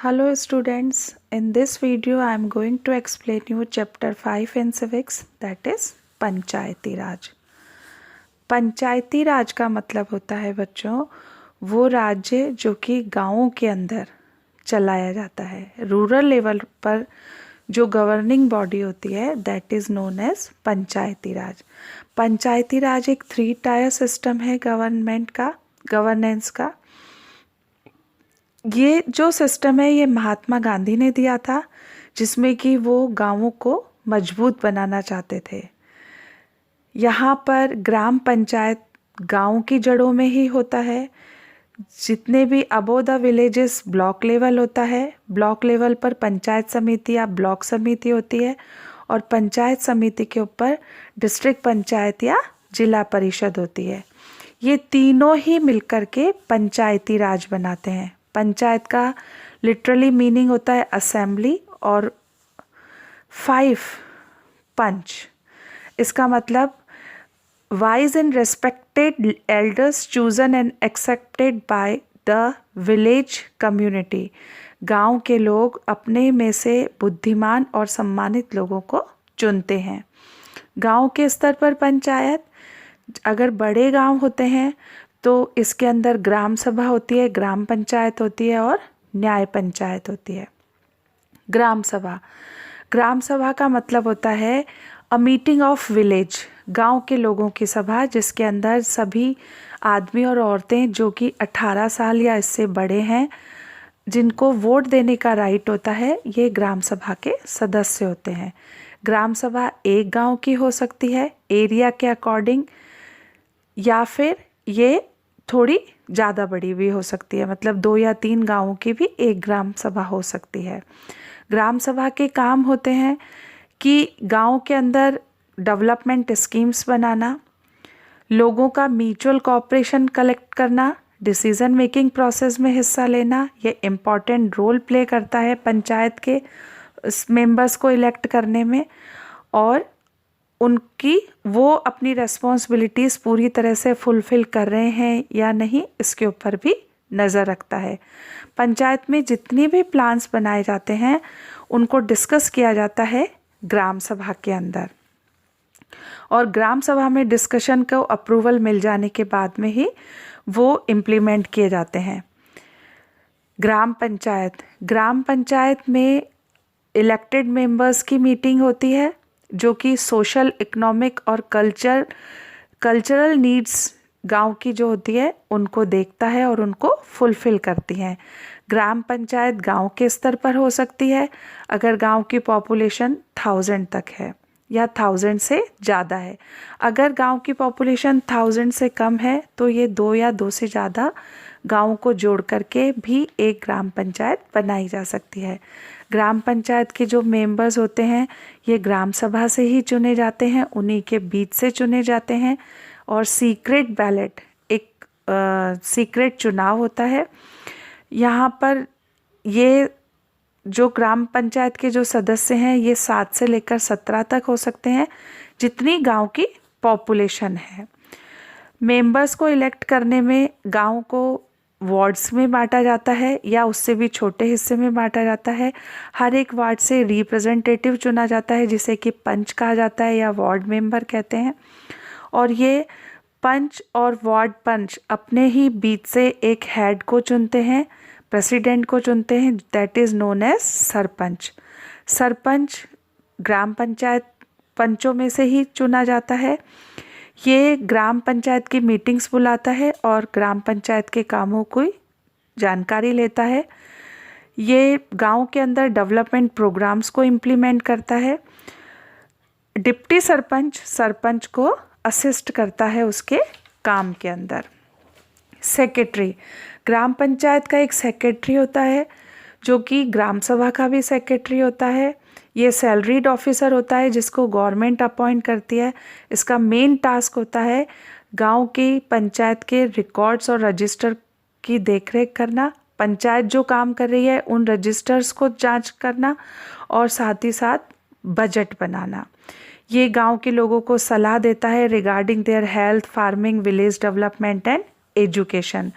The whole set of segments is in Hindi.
Hello students, in this video I am going to explain you chapter 5 in civics, that is पंचायती राज। पंचायती राज का मतलब होता है बच्चों वो राज्य जो कि गाँवों के अंदर चलाया जाता है। रूरल लेवल पर जो गवर्निंग बॉडी होती है दैट इज़ नोन एज पंचायती राज। पंचायती राज एक 3 टायर सिस्टम है गवर्नेंस का। ये जो सिस्टम है ये महात्मा गांधी ने दिया था, जिसमें कि वो गांवों को मजबूत बनाना चाहते थे। यहाँ पर ग्राम पंचायत गांव की जड़ों में ही होता है। जितने भी above the villages block level होता है, ब्लॉक लेवल पर पंचायत समिति या ब्लॉक समिति होती है और पंचायत समिति के ऊपर डिस्ट्रिक्ट पंचायत या जिला परिषद होती है। ये तीनों ही मिलकर के पंचायती राज बनाते हैं। पंचायत का लिटरली मीनिंग होता है असेंबली और 5 पंच। इसका मतलब wise and respected elders chosen and accepted by the village community. गांव के लोग अपने में से बुद्धिमान और सम्मानित लोगों को चुनते हैं। गांव के स्तर पर पंचायत, अगर बड़े गांव होते हैं तो इसके अंदर ग्राम सभा होती है, ग्राम पंचायत होती है और न्याय पंचायत होती है। ग्राम सभा का मतलब होता है अ मीटिंग ऑफ विलेज, गांव के लोगों की सभा जिसके अंदर सभी आदमी और औरतें जो कि 18 साल या इससे बड़े हैं, जिनको वोट देने का राइट होता है, ये ग्राम सभा के सदस्य होते हैं। ग्राम सभा एक गांव की हो सकती है एरिया के अकॉर्डिंग, या फिर ये थोड़ी ज़्यादा बड़ी भी हो सकती है, मतलब 2 या 3 गांवों की भी एक ग्राम सभा हो सकती है। ग्राम सभा के काम होते हैं कि गांव के अंदर डेवलपमेंट स्कीम्स बनाना, लोगों का म्यूचुअल कोऑपरेशन कलेक्ट करना, डिसीजन मेकिंग प्रोसेस में हिस्सा लेना। ये इम्पॉर्टेंट रोल प्ले करता है पंचायत के मेंबर्स को इलेक्ट करने में, और उनकी वो अपनी रेस्पॉन्सिबिलिटीज़ पूरी तरह से फुलफ़िल कर रहे हैं या नहीं इसके ऊपर भी नज़र रखता है। पंचायत में जितनी भी प्लान्स बनाए जाते हैं उनको डिस्कस किया जाता है ग्राम सभा के अंदर, और ग्राम सभा में डिस्कशन को अप्रूवल मिल जाने के बाद में ही वो इम्प्लीमेंट किए जाते हैं। ग्राम पंचायत में इलेक्टेड मेंबर्स की मीटिंग होती है जो कि सोशल, इकोनॉमिक और कल्चरल नीड्स गांव की जो होती है उनको देखता है और उनको फुलफ़िल करती हैं। ग्राम पंचायत गांव के स्तर पर हो सकती है अगर गांव की पॉपुलेशन 1000 तक है या 1000 से ज़्यादा है। अगर गांव की पॉपुलेशन 1000 से कम है तो ये 2 या 2 से ज़्यादा गाँव को जोड़ करके भी एक ग्राम पंचायत बनाई जा सकती है। ग्राम पंचायत के जो मेंबर्स होते हैं ये ग्राम सभा से ही चुने जाते हैं, उन्हीं के बीच से चुने जाते हैं, और सीक्रेट बैलेट, एक सीक्रेट चुनाव होता है। यहाँ पर ये जो ग्राम पंचायत के जो सदस्य हैं ये 7 से लेकर 17 तक हो सकते हैं, जितनी गांव की पॉपुलेशन है। मेंबर्स को इलेक्ट करने में गांव को वार्ड्स में बांटा जाता है या उससे भी छोटे हिस्से में बांटा जाता है। हर एक वार्ड से रिप्रेजेंटेटिव चुना जाता है जिसे कि पंच कहा जाता है या वार्ड मेंबर कहते हैं, और ये पंच और वार्ड पंच अपने ही बीच से एक हेड को चुनते हैं, प्रेसिडेंट को चुनते हैं, that is known as sarpanch. Sarpanch gram panchayat पंचों में से ही चुना जाता है। ये ग्राम पंचायत की मीटिंग्स बुलाता है और ग्राम पंचायत के कामों की जानकारी लेता है। ये गांव के अंदर डेवलपमेंट प्रोग्राम्स को इम्प्लीमेंट करता है। डिप्टी सरपंच को असिस्ट करता है उसके काम के अंदर। सेक्रेटरी, ग्राम पंचायत का एक सेक्रेटरी होता है जो कि ग्राम सभा का भी सेक्रेटरी होता है। ये सैलरीड ऑफिसर होता है जिसको गवर्नमेंट अपॉइंट करती है। इसका मेन टास्क होता है गांव की पंचायत के रिकॉर्ड्स और रजिस्टर की देखरेख करना, पंचायत जो काम कर रही है उन रजिस्टर्स को जांच करना, और साथ ही साथ बजट बनाना। ये गांव के लोगों को सलाह देता है regarding their health, farming, village development and education.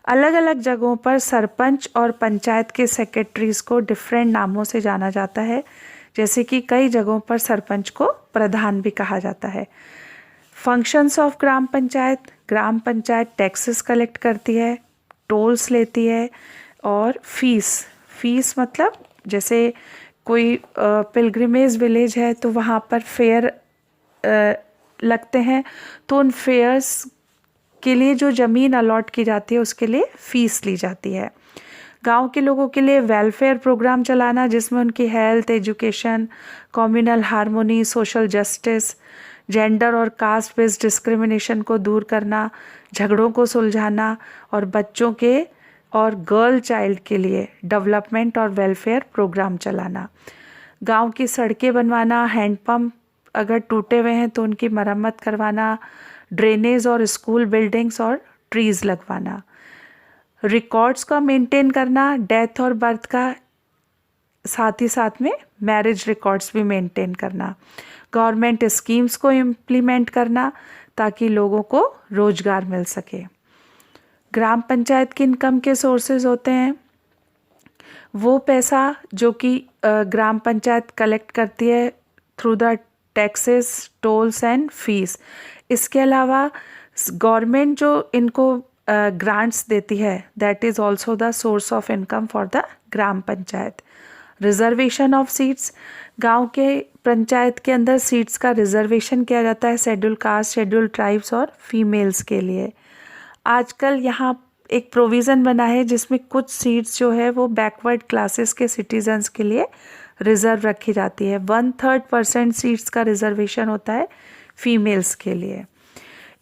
अलग अलग जगहों पर सरपंच और पंचायत के सेक्रेटरीज को डिफरेंट नामों से जाना जाता है, जैसे कि कई जगहों पर सरपंच को प्रधान भी कहा जाता है। Functions of gram panchayat taxes collect करती है, टोल्स लेती है और फीस मतलब जैसे कोई पिलग्रिमेज विलेज है तो वहाँ पर फेयर लगते हैं, तो उन फेयर्स के लिए जो ज़मीन अलॉट की जाती है उसके लिए फ़ीस ली जाती है। गांव के लोगों के लिए वेलफेयर प्रोग्राम चलाना, जिसमें उनकी health, education, communal harmony, social justice, gender और कास्ट बेस्ड डिस्क्रिमिनेशन को दूर करना, झगड़ों को सुलझाना और बच्चों के और गर्ल चाइल्ड के लिए डेवलपमेंट और वेलफेयर प्रोग्राम चलाना। गांव की सड़कें बनवाना, हैंडपम्प अगर टूटे हुए हैं तो उनकी मरम्मत करवाना, ड्रेनेज और स्कूल बिल्डिंग्स और ट्रीज लगवाना, रिकॉर्ड्स का मेंटेन करना, डेथ और बर्थ का, साथ ही साथ में मैरिज रिकॉर्ड्स भी मेंटेन करना, गवर्नमेंट स्कीम्स को इम्प्लीमेंट करना ताकि लोगों को रोजगार मिल सके। ग्राम पंचायत के इनकम के सोर्सेज होते हैं वो पैसा जो कि ग्राम पंचायत कलेक्ट करती है through the taxes, tolls and fees. इसके अलावा गवर्नमेंट जो इनको ग्रांट्स देती है, that is also the source of income for the gram panchayat. Reservation of seats, गांव के पंचायत के अंदर सीट्स का रिजर्वेशन किया जाता है शेड्यूल कास्ट, शेड्यूल ट्राइब्स और फीमेल्स के लिए। आजकल यहाँ एक प्रोविज़न बना है जिसमें कुछ सीट्स जो है वो बैकवर्ड क्लासेस के सिटीजन्स के लिए रिजर्व रखी जाती है। 1/3% सीट्स का रिजर्वेशन होता है फीमेल्स के लिए।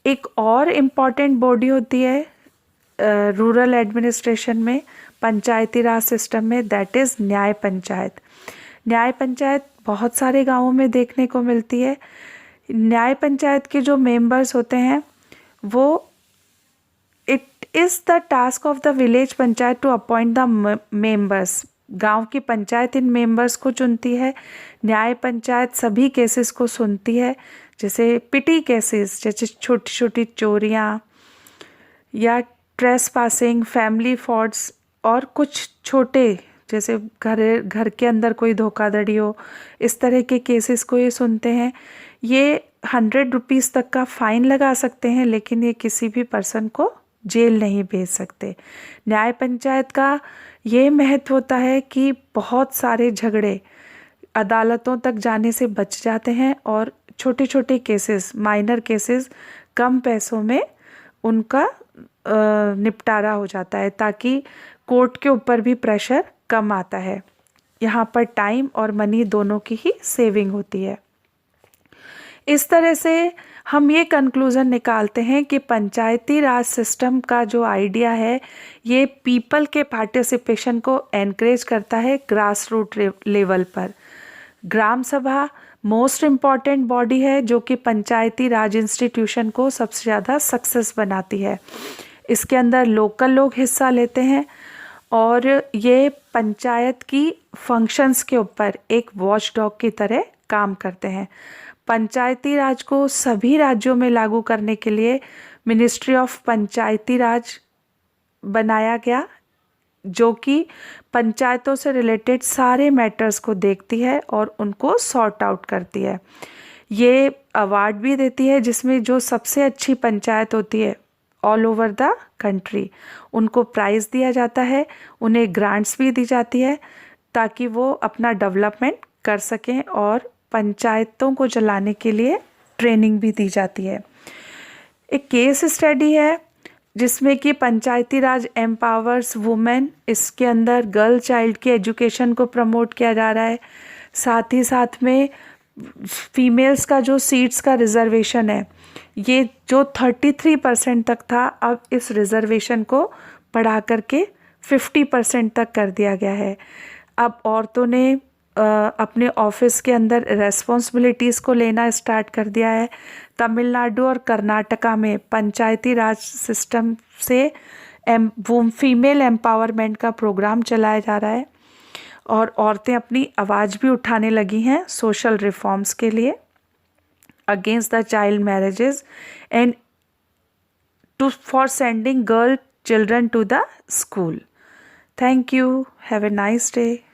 एक और इम्पॉर्टेंट बॉडी होती है रूरल एडमिनिस्ट्रेशन में, पंचायती राज सिस्टम में, दैट इज़ न्याय पंचायत। न्याय पंचायत बहुत सारे गांवों में देखने को मिलती है। न्याय पंचायत के जो मेंबर्स होते हैं वो it is the task of the village panchayat to appoint the members. गांव की पंचायत इन मेंबर्स को चुनती है। न्याय पंचायत सभी केसेस को सुनती है, जैसे पिटी केसेस, जैसे छोटी छोटी चोरियां या ट्रेस पासिंग, फैमिली फ्रॉड्स और कुछ छोटे जैसे घर के अंदर कोई धोखाधड़ी हो, इस तरह के केसेस को ये सुनते हैं। ये 100 रुपीज़ तक का फ़ाइन लगा सकते हैं, लेकिन ये किसी भी पर्सन को जेल नहीं भेज सकते। न्याय पंचायत का ये महत्व होता है कि बहुत सारे झगड़े अदालतों तक जाने से बच जाते हैं और छोटे छोटे केसेस, माइनर केसेस कम पैसों में उनका निपटारा हो जाता है, ताकि कोर्ट के ऊपर भी प्रेशर कम आता है। यहाँ पर टाइम और मनी दोनों की ही सेविंग होती है। इस तरह से हम ये कंक्लूज़न निकालते हैं कि पंचायती राज सिस्टम का जो आइडिया है ये पीपल के पार्टिसिपेशन को एनकरेज करता है ग्रास रूट लेवल पर। ग्राम सभा मोस्ट इम्पॉर्टेंट बॉडी है जो कि पंचायती राज इंस्टीट्यूशन को सबसे ज़्यादा सक्सेस बनाती है। इसके अंदर लोकल लोग हिस्सा लेते हैं और ये पंचायत की फंक्शंस के ऊपर एक वॉच डॉग की तरह काम करते हैं। पंचायती राज को सभी राज्यों में लागू करने के लिए मिनिस्ट्री ऑफ पंचायती राज बनाया गया, जो कि पंचायतों से रिलेटेड सारे मैटर्स को देखती है और उनको सॉर्ट आउट करती है। ये अवार्ड भी देती है जिसमें जो सबसे अच्छी पंचायत होती है ऑल ओवर द कंट्री, उनको प्राइज़ दिया जाता है, उन्हें ग्रांट्स भी दी जाती है ताकि वो अपना डेवलपमेंट कर सकें और पंचायतों को चलाने के लिए ट्रेनिंग भी दी जाती है। एक केस स्टडी है जिसमें कि पंचायती राज एम्पावर्स वुमेन, इसके अंदर गर्ल चाइल्ड की एजुकेशन को प्रमोट किया जा रहा है। साथ ही साथ में फीमेल्स का जो सीट्स का रिजर्वेशन है, ये जो 33% तक था, अब इस रिजर्वेशन को बढ़ा करके 50% तक कर दिया गया है। अब औरतों ने अपने ऑफिस के अंदर रेस्पॉन्सिबिलिटीज़ को लेना स्टार्ट कर दिया है। तमिलनाडु और कर्नाटका में पंचायती राज सिस्टम से फीमेल एम्पावरमेंट का प्रोग्राम चलाया जा रहा है और औरतें अपनी आवाज़ भी उठाने लगी हैं सोशल रिफॉर्म्स के लिए, against the child marriages and for sending girl children to the school. Thank you. Have a nice day.